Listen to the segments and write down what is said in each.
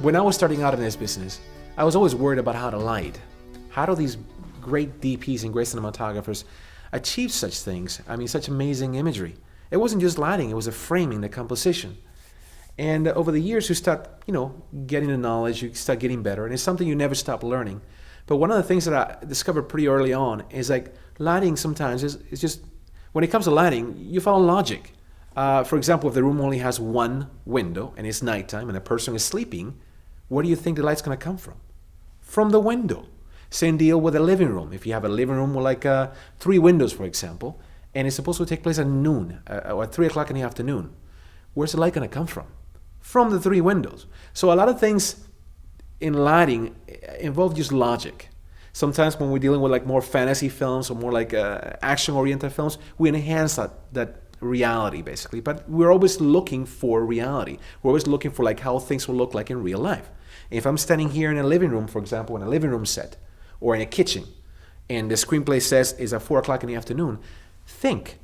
When I was starting out in this business, I was always worried about how to light. How do these great DPs and great cinematographers achieve such things? I mean, such amazing imagery. It wasn't just lighting, it was the framing, the composition. And over the years, you start, getting the knowledge, you start getting better, and it's something you never stop learning. But one of the things that I discovered pretty early on is like lighting sometimes is just, when it comes to lighting, you follow logic. For example, if the room only has one window and it's nighttime and a person is sleeping, where do you think the light's going to come from? From the window. Same deal with a living room. If you have a living room with like 3 windows, for example, and it's supposed to take place at noon or at 3 o'clock in the afternoon, where's the light going to come from? From the 3 windows. So a lot of things in lighting involve just logic. Sometimes when we're dealing with like more fantasy films or more like action-oriented films, we enhance that reality basically. But we're always looking for reality. We're always looking for like how things will look like in real life. If I'm standing here in a living room, for example, in a living room set, or in a kitchen, and the screenplay says it's at 4 o'clock in the afternoon, think,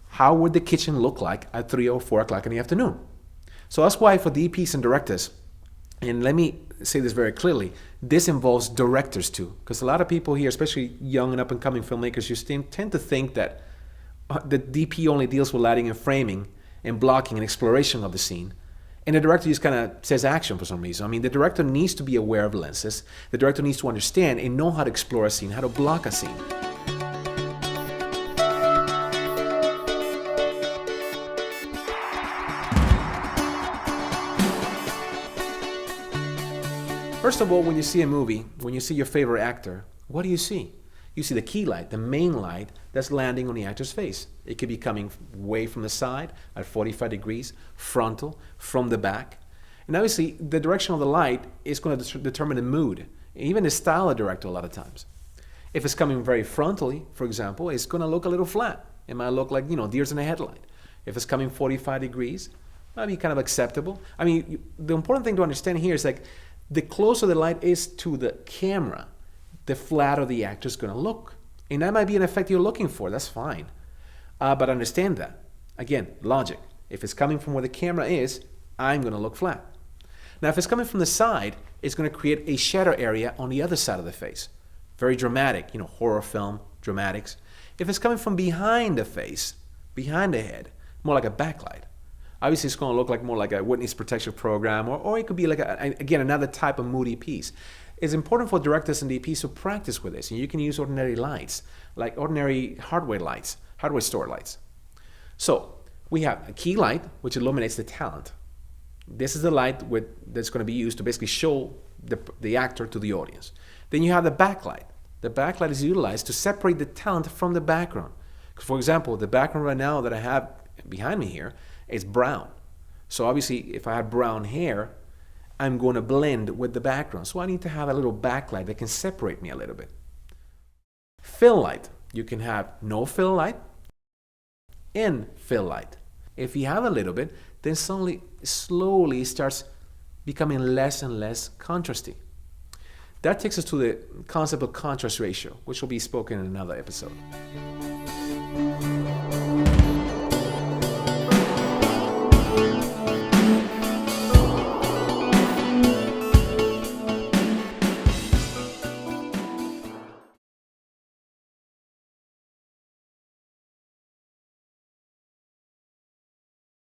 how would the kitchen look like at 3 or 4 o'clock in the afternoon? So that's why for DPs and directors, and let me say this very clearly, this involves directors too, because a lot of people here, especially young and up-and-coming filmmakers, you tend to think that the DP only deals with lighting and framing and blocking and exploration of the scene. And the director just kind of says action for some reason. I mean, the director needs to be aware of lenses. The director needs to understand and know how to explore a scene, how to block a scene. First of all, when you see a movie, when you see your favorite actor, what do you see? You see the key light, the main light that's landing on the actor's face. It could be coming way from the side at 45 degrees, frontal, from the back. And obviously, the direction of the light is going to determine the mood, and even the style of the director a lot of times. If it's coming very frontally, for example, it's going to look a little flat. It might look like, deers in a headlight. If it's coming 45 degrees, it might be kind of acceptable. I mean, the important thing to understand here is like, the closer the light is to the camera, the flatter the actor is going to look. And that might be an effect you're looking for. That's fine. But understand that. Again, logic. If it's coming from where the camera is, I'm going to look flat. Now, if it's coming from the side, it's going to create a shadow area on the other side of the face. Very dramatic, horror film, dramatics. If it's coming from behind the face, behind the head, more like a backlight. Obviously, it's going to look like more like a witness protection program, or it could be like, again, another type of moody piece. It's important for directors and DPs to practice with this, and you can use ordinary lights, like ordinary hardware lights, hardware store lights. So we have a key light, which illuminates the talent. This is the light that's going to be used to basically show the actor to the audience. Then you have the backlight. The backlight is utilized to separate the talent from the background. For example, the background right now that I have behind me here is brown. So obviously, if I have brown hair, I'm going to blend with the background. So I need to have a little backlight that can separate me a little bit. Fill light. You can have no fill light and fill light. If you have a little bit, then slowly starts becoming less and less contrasty. That takes us to the concept of contrast ratio, which will be spoken in another episode.